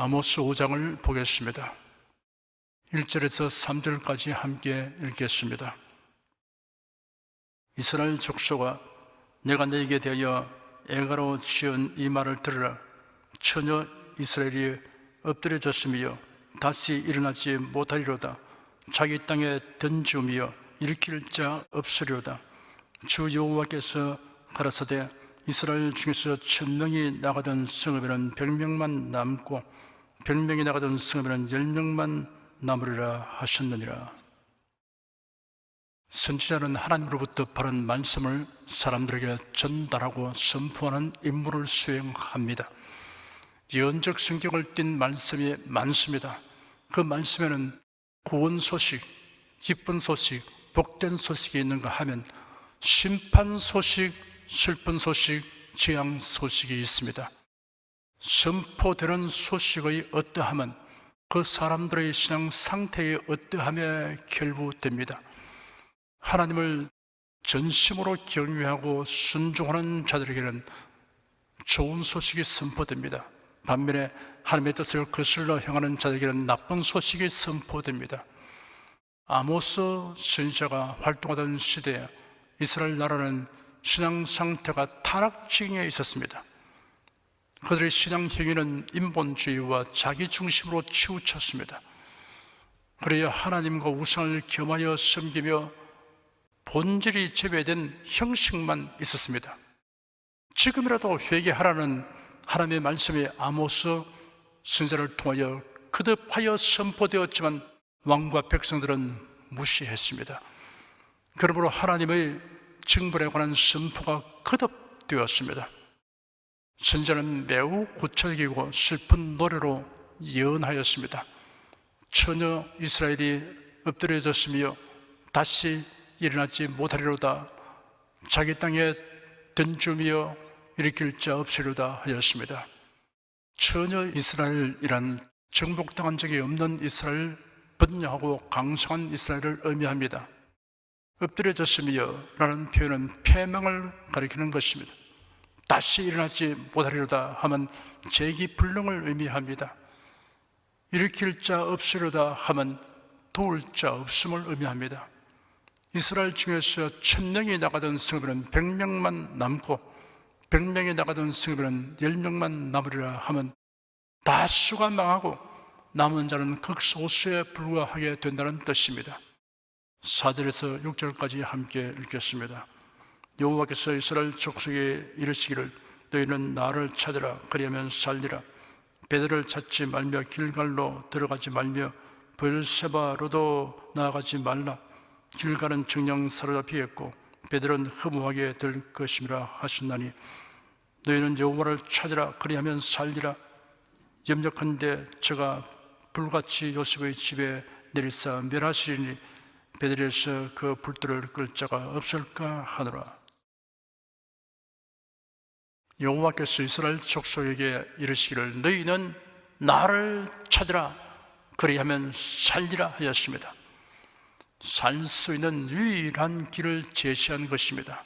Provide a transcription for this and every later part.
아모스 5장을 보겠습니다. 1절에서 3절까지 함께 읽겠습니다. 이스라엘 족속아, 내가 너에게 대하여 애가로 지은 이 말을 들으라. 처녀 이스라엘이 엎드려졌으며 다시 일어나지 못하리로다. 자기 땅에 던지우며 일으킬 자 없으리로다. 주 여호와께서 가라사대 이스라엘 중에서 1000명이 나가던 성읍에는 100명만 남고 100명이 나가던 성읍에는 10명만 남으리라 하셨느니라. 선지자는 하나님으로부터 받은 말씀을 사람들에게 전달하고 선포하는 임무를 수행합니다. 예언적 성격을 띤 말씀이 많습니다. 그 말씀에는 구원 소식, 기쁜 소식, 복된 소식이 있는가 하면 심판 소식, 슬픈 소식, 재앙 소식이 있습니다. 선포되는 소식의 어떠함은 그 사람들의 신앙 상태의 어떠함에 결부됩니다. 하나님을 전심으로 경외하고 순종하는 자들에게는 좋은 소식이 선포됩니다. 반면에 하나님의 뜻을 거슬러 행하는 자들에게는 나쁜 소식이 선포됩니다. 아모스 선지자가 활동하던 시대에 이스라엘 나라는 신앙 상태가 타락증에 있었습니다. 그들의 신앙 행위는 인본주의와 자기중심으로 치우쳤습니다. 그래야 하나님과 우상을 겸하여 섬기며 본질이 제외된 형식만 있었습니다. 지금이라도 회개하라는 하나님의 말씀이 아모스 선지자를 통하여 거듭하여 선포되었지만 왕과 백성들은 무시했습니다. 그러므로 하나님의 징벌에 관한 선포가 거듭되었습니다. 선지자는 매우 구체적이고 슬픈 노래로 예언하였습니다. 처녀 이스라엘이 엎드려졌으며 다시 일어나지 못하리로다. 자기 땅에 던지며 일으킬 자 없으리로다 하였습니다. 처녀 이스라엘이란 정복당한 적이 없는 이스라엘, 번영하고 강성한 이스라엘을 의미합니다. 엎드려졌으며 라는 표현은 패망을 가리키는 것입니다. 다시 일어나지 못하리로다 하면 재기불능을 의미합니다. 일으킬 자 없으리로다 하면 도울 자 없음을 의미합니다. 이스라엘 중에서 1000명이 나가던 성읍에는 100명만 남고 100명이 나가던 성읍에는 10명만 남으리라 하면 다수가 망하고 남은 자는 극소수에 불과하게 된다는 뜻입니다. 4절에서 6절까지 함께 읽겠습니다. 여호와께서 이스라엘 족속에 이르시기를 너희는 나를 찾으라. 그리하면 살리라. 베델을 찾지 말며 길갈로 들어가지 말며 브엘세바로도 나아가지 말라. 길갈은 정녕 사로잡히겠고 베델은 허무하게 될 것임이라 하셨나니 너희는 여호와를 찾으라. 그리하면 살리라. 염려컨대 저가 불같이 요셉의 집에 내리사 멸하시리니 베델에서 그 불들을 끌 자가 없을까 하노라. 여호와께서 이스라엘 족속에게 이르시기를 너희는 나를 찾으라. 그리하면 살리라 하였습니다. 살 수 있는 유일한 길을 제시한 것입니다.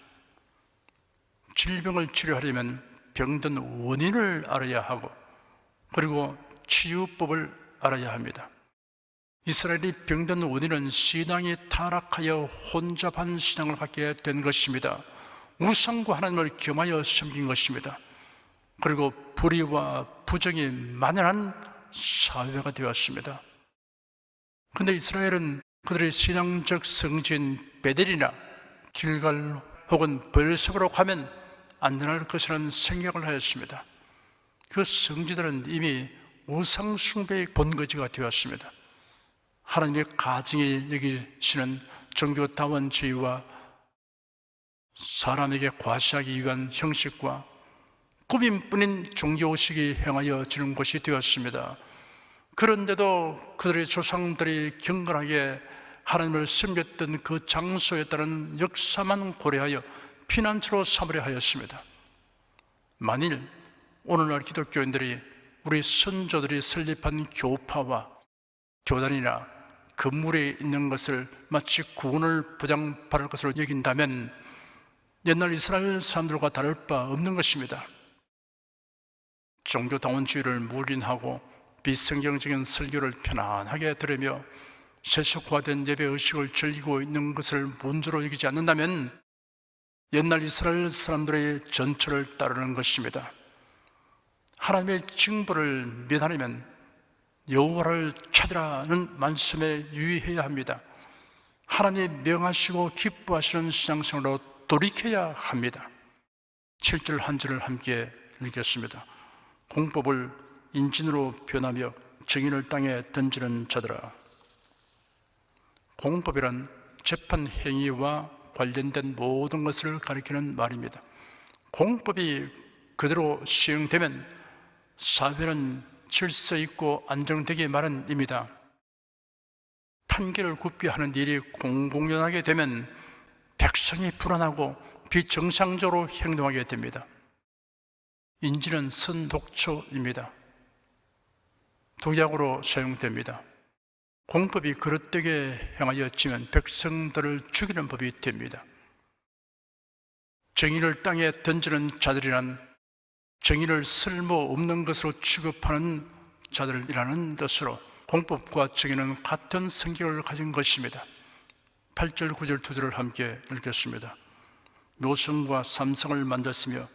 질병을 치료하려면 병든 원인을 알아야 하고 그리고 치유법을 알아야 합니다. 이스라엘이 병든 원인은 신앙이 타락하여 혼잡한 신앙을 갖게 된 것입니다. 우상과 하나님을 겸하여 섬긴 것입니다. 그리고 불의와 부정이 만연한 사회가 되었습니다. 그런데 이스라엘은 그들의 신앙적 성지인 베델이나 길갈 혹은 브엘세바로 가면 안전할 것이라는 생각을 하였습니다. 그 성지들은 이미 우상 숭배의 본거지가 되었습니다. 하나님의 가증히 여기시는 종교다원주의와 사람에게 과시하기 위한 형식과 꾸밈뿐인 종교의식이 행하여지는 곳이 되었습니다. 그런데도 그들의 조상들이 경건하게 하나님을 섬겼던 그 장소에 따른 역사만 고려하여 피난처로 삼으려 하였습니다. 만일 오늘날 기독교인들이 우리 선조들이 설립한 교파와 교단이나 건물에 있는 것을 마치 구원을 보장받을 것으로 여긴다면 옛날 이스라엘 사람들과 다를 바 없는 것입니다. 종교다원주의를 묵인하고 비성경적인 설교를 편안하게 들으며 세속화된 예배 의식을 즐기고 있는 것을 문제로 여기지 않는다면 옛날 이스라엘 사람들의 전철을 따르는 것입니다. 하나님의 징벌을 면하려면 여호와를 찾으라는 말씀에 유의해야 합니다. 하나님이 명하시고 기뻐하시는 신앙생활로 돌이켜야 합니다. 7절 한 절을 함께 읽겠습니다. 공법을 인진으로 변하며 정의를 땅에 던지는 자들아. 공법이란 재판 행위와 관련된 모든 것을 가리키는 말입니다. 공법이 그대로 시행되면 사회는 질서 있고 안정되기 마련입니다. 판결을 굽게 하는 일이 공공연하게 되면 백성이 불안하고 비정상적으로 행동하게 됩니다. 인지는 선독초입니다. 독약으로 사용됩니다. 공법이 그릇되게 행하였지만 백성들을 죽이는 법이 됩니다. 정의를 땅에 던지는 자들이란 정의를 쓸모없는 것으로 취급하는 자들이라는 뜻으로 공법과 정의는 같은 성격을 가진 것입니다. 8절, 9절, 2절을 함께 읽겠습니다. 묘성과 삼성을 만드시며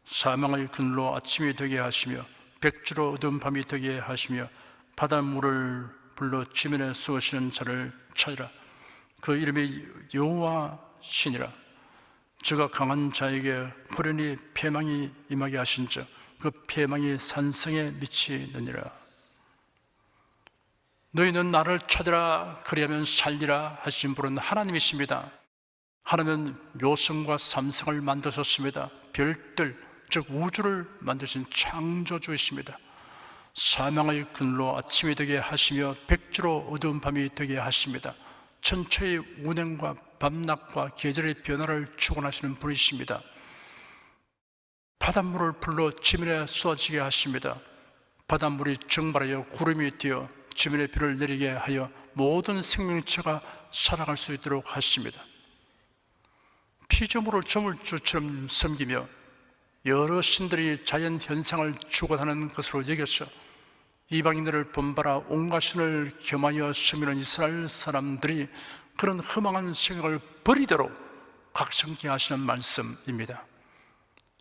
사망의 그늘로 아침이 되게 하시며 백주로 어두운 밤이 되게 하시며 바닷물을 불러 지면에 쏘시는 자를 찾으라. 그 이름이 여호와시니라. 저가 강한 자에게 후련히 패망이 임하게 하신 즉 그 패망이 산성에 미치느니라. 너희는 나를 찾으라 그리하면 살리라 하신 분은 하나님이십니다. 하나님은 묘성과 삼성을 만드셨습니다. 별들, 즉 우주를 만드신 창조주이십니다. 사망의 그늘로 아침이 되게 하시며 백주로 어두운 밤이 되게 하십니다. 천체의 운행과 밤낮과 계절의 변화를 주관하시는 분이십니다. 바닷물을 불러 지면에 쏟아지게 하십니다. 바닷물이 증발하여 구름이 되어 지면에 비를 내리게 하여 모든 생명체가 살아갈 수 있도록 하십니다. 피조물을 조물주처럼 섬기며 여러 신들이 자연 현상을 주관하는 것으로 여겨서 이방인들을 본받아 온갖 신을 겸하여 섬기는 이스라엘 사람들이 그런 허망한 생각을 버리도록 각성케 하시는 말씀입니다.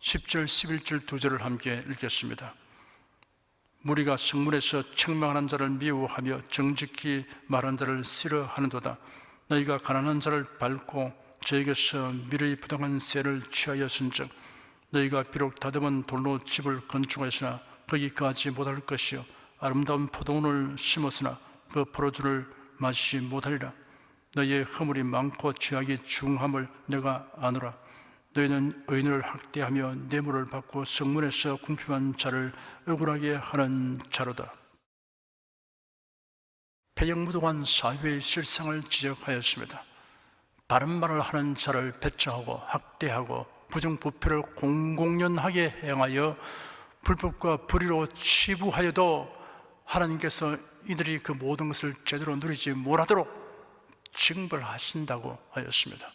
10절, 11절 두 절을 함께 읽겠습니다. 무리가 성문에서 책망하는 자를 미워하며 정직히 말하는 자를 싫어하는도다. 너희가 가난한 자를 밟고 저에게서 미르이 부당한 세를 취하였은즉 너희가 비록 다듬은 돌로 집을 건축하였으나 거기 거하지 못할 것이요 아름다운 포도원을 심었으나 그 포도주를 마시지 못하리라. 너희의 허물이 많고 죄악이 중함을 내가 아노라. 너희는 의인을 학대하며 뇌물을 받고 성문에서 궁핍한 자를 억울하게 하는 자로다. 폐역무동한 사회의 실상을 지적하였습니다. 바른 말을 하는 자를 배척하고 학대하고 부정부패를 공공연하게 행하여 불법과 불의로 치부하여도 하나님께서 이들이 그 모든 것을 제대로 누리지 못하도록 징벌하신다고 하였습니다.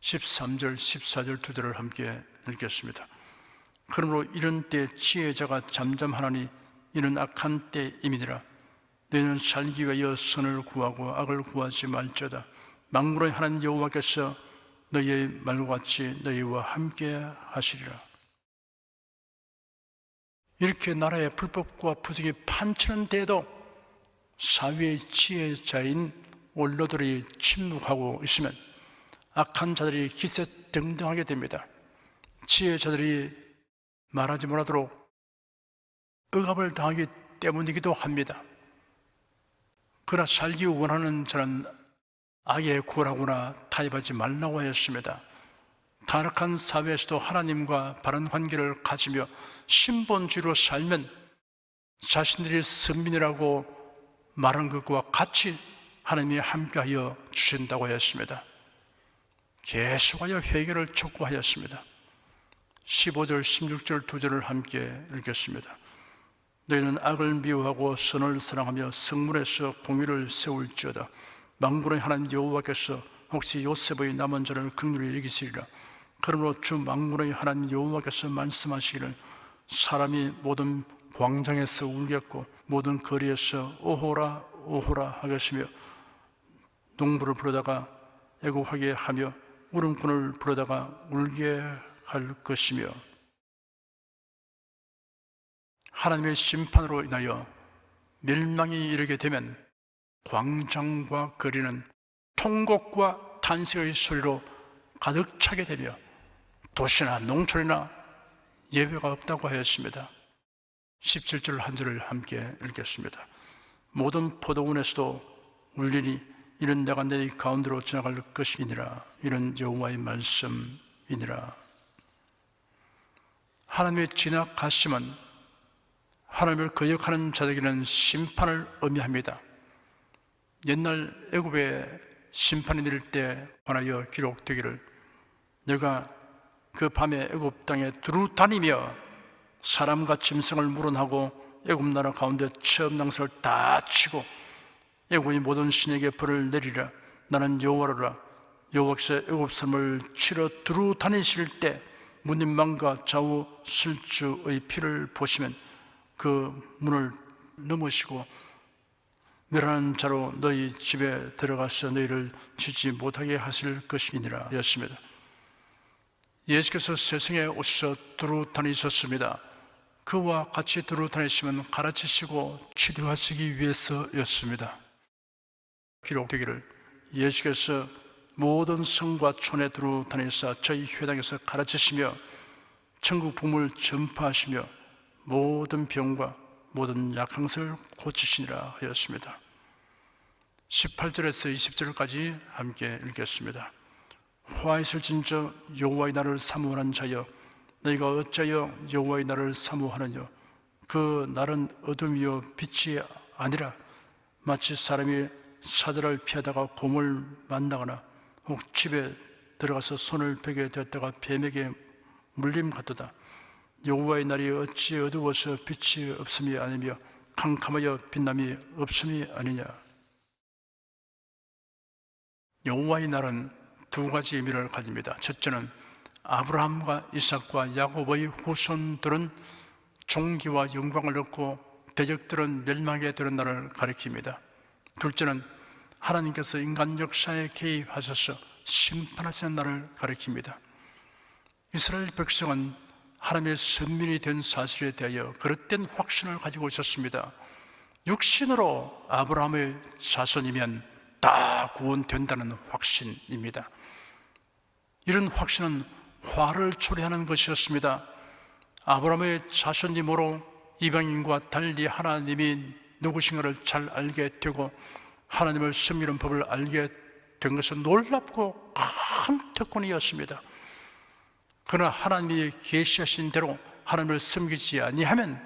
13절, 14절 두 절을 함께 읽겠습니다. 그러므로 이런 때 지혜자가 잠잠하나니 이는 악한 때임이니라. 너희는 살기 위하여 선을 구하고 악을 구하지 말지어다. 만군의 하나님 여호와께서 너희의 말과 같이 너희와 함께 하시리라. 이렇게 나라의 불법과 부정이 판치는 데에도 사회의 지혜자인 원로들이 침묵하고 있으면 악한 자들이 기세등등하게 됩니다. 지혜자들이 말하지 못하도록 억압을 당하기 때문이기도 합니다. 그러나 살기 원하는 자는 악에 구하거나 타협하지 말라고 하였습니다. 타락한 사회에서도 하나님과 바른 관계를 가지며 신본주의로 살면 자신들이 선민이라고 말한 것과 같이 하나님이 함께하여 주신다고 하였습니다. 계속하여 회개를 촉구하였습니다. 15절, 16절 두 절을 함께 읽겠습니다. 너희는 악을 미워하고 선을 사랑하며 성문에서 공의를 세울지어다. 만군의 하나님 여호와께서 혹시 요셉의 남은 자를 긍휼히 여기시리라. 그러므로 주 만군의 하나님 여호와께서 말씀하시기를 사람이 모든 광장에서 울겠고 모든 거리에서 오호라 오호라 하겠으며 농부를 부르다가 애곡하게 하며 울음꾼을 부르다가 울게 할 것이며 하나님의 심판으로 인하여 멸망이 이르게 되면 광장과 거리는 통곡과 탄식의 소리로 가득 차게 되며 도시나 농촌이나 예배가 없다고 하였습니다. 17절 한 절을 함께 읽겠습니다. 모든 포도원에서도 울리니 이는 내가 내 가운데로 지나갈 것이니라. 이는 여호와의 말씀이니라. 하나님의 지나가심은 하나님을 거역하는 자들에게는 심판을 의미합니다. 옛날 애굽에 심판이 내릴 때 관하여 기록되기를 내가 그 밤에 애굽 땅에 두루 다니며 사람과 짐승을 물어하고 애굽 나라 가운데 체험낭서를 다 치고 애굽의 모든 신에게 벌을 내리라. 나는 여호와로라. 여호와께서 애굽 사람을 치러 두루 다니실 때 문인망과 좌우 슬주의 피를 보시면 그 문을 넘으시고 멸하는 자로 너희 집에 들어가서 너희를 치지 못하게 하실 것이니라 였습니다. 예수께서 세상에 오셔서 두루 다니셨습니다. 그와 같이 두루 다니시면 가르치시고 치료하시기 위해서였습니다. 기록되기를 예수께서 모든 성과 촌에 두루 다니사 저희 회당에서 가르치시며 천국 복음을 전파하시며 모든 병과 모든 약한 것을 고치시니라 하였습니다. 18절에서 20절까지 함께 읽겠습니다. 화 있을진저 여호와의 날을 사모하는 자여 너희가 어찌하여 여호와의 날을 사모하느냐. 그 날은 어둠이요 빛이 아니라 마치 사람이 사자를 피하다가 곰을 만나거나 혹 집에 들어가서 손을 베게 되었다가 뱀에게 물림 같도다. 여호와의 날이 어찌 어두워서 빛이 없음이 아니며 캄캄하여 빛남이 없음이 아니냐. 여호와의 날은 두 가지 의미를 가집니다. 첫째는 아브라함과 이삭과 야곱의 후손들은 종기와 영광을 얻고 대적들은 멸망에 들은 날을 가리킵니다. 둘째는 하나님께서 인간 역사에 개입하셔서 심판하시는 날을 가리킵니다. 이스라엘 백성은 하나님의 선민이 된 사실에 대하여 그릇된 확신을 가지고 있었습니다. 육신으로 아브라함의 자손이면 다 구원된다는 확신입니다. 이런 확신은 화를 초래하는 것이었습니다. 아브라함의 자손이므로 이방인과 달리 하나님이 누구신가를 잘 알게 되고 하나님을 섬기는 법을 알게 된 것은 놀랍고 큰 특권이었습니다. 그러나 하나님이 계시하신 대로 하나님을 섬기지 아니하면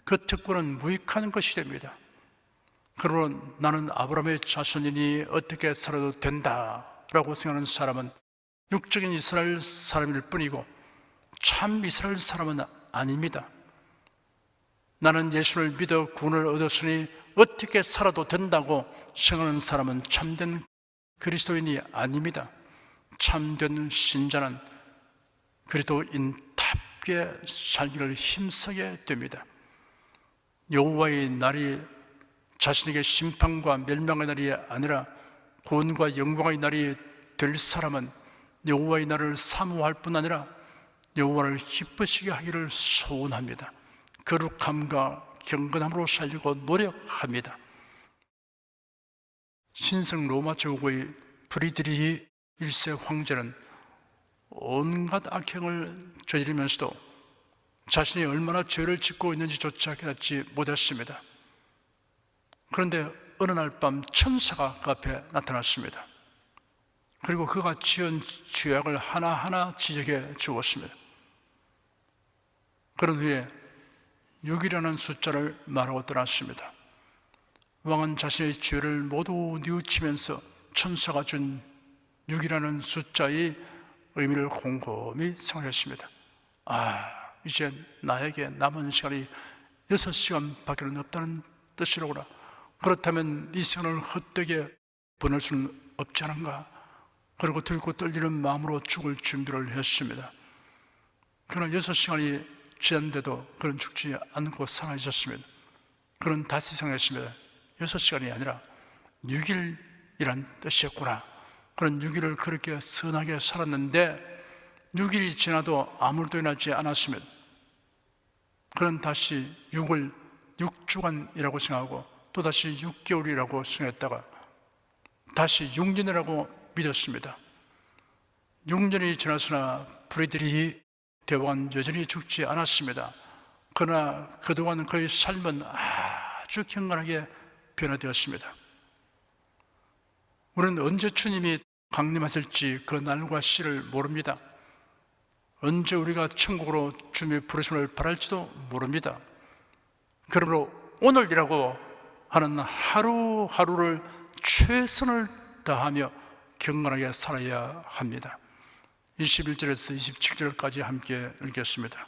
그 특권은 무익한 것이 됩니다. 그러나 나는 아브라함의 자손이니 어떻게 살아도 된다라고 생각하는 사람은 육적인 이스라엘 사람일 뿐이고 참 이스라엘 사람은 아닙니다. 나는 예수를 믿어 구원을 얻었으니 어떻게 살아도 된다고 생각하는 사람은 참된 그리스도인이 아닙니다. 참된 신자는 그리스도인답게 살기를 힘쓰게 됩니다. 여호와의 날이 자신에게 심판과 멸망의 날이 아니라 구원과 영광의 날이 될 사람은 여호와의 날을 사모할 뿐 아니라 여호와를 기쁘시게 하기를 소원합니다. 거룩함과 경건함으로 살려고 노력합니다. 신성 로마 제국의 프리드리히 1세 황제는 온갖 악행을 저지르면서도 자신이 얼마나 죄를 짓고 있는지조차 깨닫지 못했습니다. 그런데 어느 날 밤 천사가 그 앞에 나타났습니다. 그리고 그가 지은 죄악을 하나하나 지적해 주었습니다. 그런 후에 6이라는 숫자를 말하고 떠났습니다. 왕은 자신의 죄를 모두 뉘우치면서 천사가 준 6이라는 숫자의 의미를 곰곰이 생각했습니다. 이제 나에게 남은 시간이 6시간밖에 없다는 뜻이로구나. 그렇다면 이 시간을 헛되게 보낼 수는 없지 않은가. 그리고 들고 떨리는 마음으로 죽을 준비를 했습니다. 그러나 6시간이 지났는데도 그는 죽지 않고 살아있었습니다. 그런 다시성이었습니다. 6시간이 아니라 6일이란 뜻이었구나. 그런 6일을 그렇게 선하게 살았는데 6일이 지나도 아무 일도 일어나지 않았으면 그는 다시 6을 6주간이라고 생각하고 또다시 6개월이라고 생각했다가 다시 6년이라고 믿었습니다. 6년이 지났으나 브래들리 대왕은 여전히 죽지 않았습니다. 그러나 그동안 그의 삶은 아주 경건하게 변화되었습니다. 우리는 언제 주님이 강림하실지 그 날과 시를 모릅니다. 언제 우리가 천국으로 주님의 부르심을 바랄지도 모릅니다. 그러므로 오늘이라고 하는 하루하루를 최선을 다하며 경건하게 살아야 합니다. 21절에서 27절까지 함께 읽겠습니다.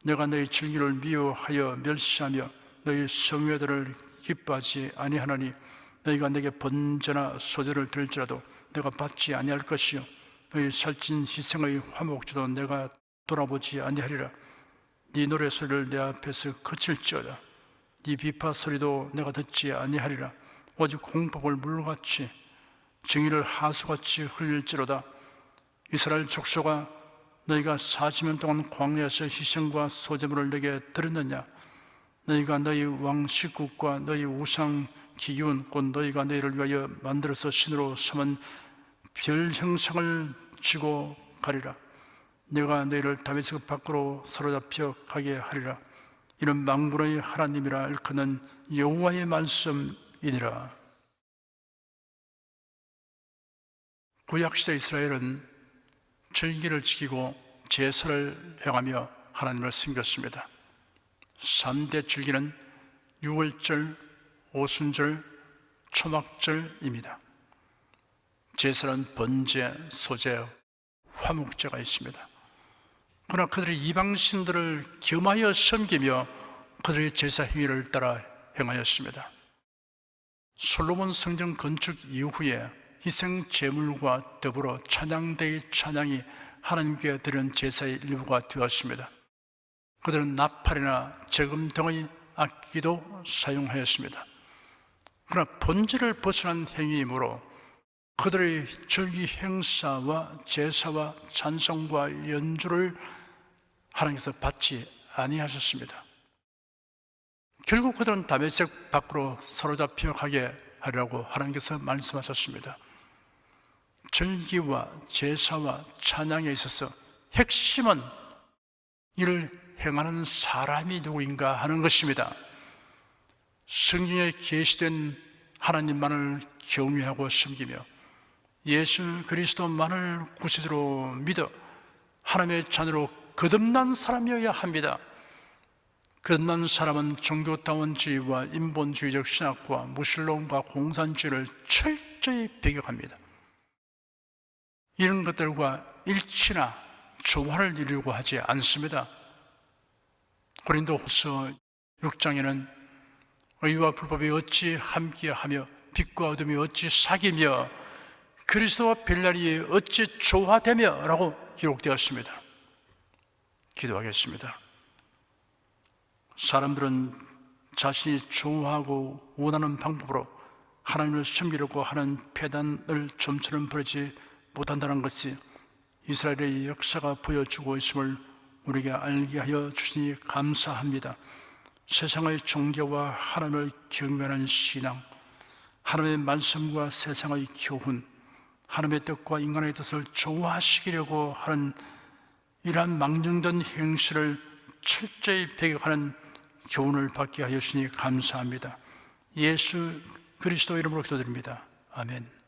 내가 너희 질기를 미워하여 멸시하며 너희 성회들을 기뻐하지 아니하노니 너희가 내게 번제나 소제를 드릴지라도 내가 받지 아니할 것이요 너희 살찐 희생의 화목제도 내가 돌아보지 아니하리라. 네 노래소리를 내 앞에서 그칠지어다. 네 비파 소리도 내가 듣지 아니하리라. 오직 공법을 물같이 정의를 하수같이 흘릴지로다. 이스라엘 족속아, 너희가 40년 동안 광야에서 희생과 소제물을 내게 드렸느냐? 너희가 너희 왕 식국과 너희 우상 기기운 곧 너희가 너희를 위하여 만들어서 신으로 삼은 별 형상을 지고 가리라. 내가 너희를 다메섹 밖으로 사로잡혀 가게 하리라. 이는 만군의 하나님이라 일컫는 여호와의 말씀이니라. 구약시대 이스라엘은 절기를 지키고 제사를 행하며 하나님을 섬겼습니다. 3대 절기는 유월절, 오순절, 초막절입니다. 제사는 번제, 소제, 화목제가 있습니다. 그러나 그들이 이방신들을 겸하여 섬기며 그들의 제사 행위를 따라 행하였습니다. 솔로몬 성전 건축 이후에 희생 제물과 더불어 찬양대의 찬양이 하나님께 드린 제사의 일부가 되었습니다. 그들은 나팔이나 제금 등의 악기도 사용하였습니다. 그러나 본질을 벗어난 행위이므로 그들의 절기 행사와 제사와 찬송과 연주를 하나님께서 받지 아니하셨습니다. 결국 그들은 다메섹 밖으로 사로잡혀 가게 하려고 하나님께서 말씀하셨습니다. 절기와 제사와 찬양에 있어서 핵심은 이를 행하는 사람이 누구인가 하는 것입니다. 성경에 계시된 하나님만을 경외하고 섬기며 예수 그리스도만을 구세주로 믿어 하나님의 자녀로 거듭난 사람이어야 합니다. 거듭난 사람은 종교다원주의와 인본주의적 신학과 무신론과 공산주의를 철저히 배격합니다. 이런 것들과 일치나 조화를 이루려고 하지 않습니다. 고린도후서 6장에는 의와 불법이 어찌 함께하며 빛과 어둠이 어찌 사귀며 그리스도와 벨라리 어찌 조화되며 라고 기록되었습니다. 기도하겠습니다. 사람들은 자신이 좋아하고 원하는 방법으로 하나님을 섬기려고 하는 패단을 좀처럼 버리지 못한다는 것이 이스라엘의 역사가 보여주고 있음을 우리에게 알게 하여 주시니 감사합니다. 세상의 종교와 하나님을 경외하는 신앙, 하나님의 말씀과 세상의 교훈, 하나님의 뜻과 인간의 뜻을 조화시키려고 하는 이러한 망정된 행실을 철저히 배격하는 교훈을 받게 하여 주시니 감사합니다. 예수 그리스도 이름으로 기도드립니다. 아멘.